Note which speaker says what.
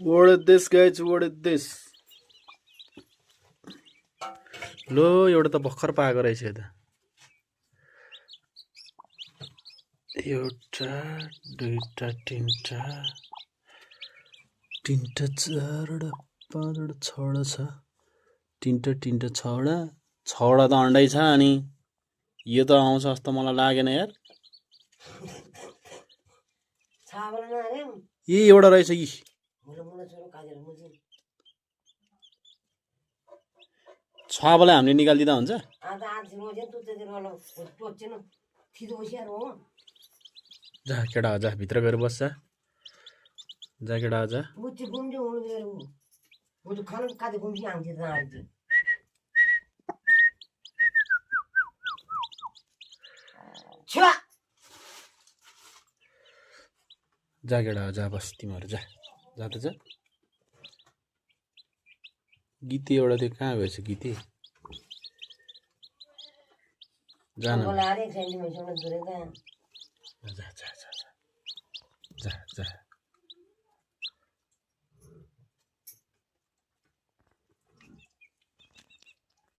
Speaker 1: What is this guys? What is this? लो एउटा त भर्खर पाएको रहेछ यता एउटा दुईटा तीनटा चारवटा पाँचवटा छवटा छ तीनटा छवटा त अन्डै छ अनि यो त आउँछ जस्तो मलाई लागेन यार यी एउटा रहेछ यी छाबलाई हामीले निकालिदिँदा हुन्छ जा केटा जा भित्र गएर बस्छ जा केटा जा जा केटा जा बस तिमीहरू जा जा त जा गीती एउटा त्यो कहाँ गएछ गीती जान जा जा जा जा जा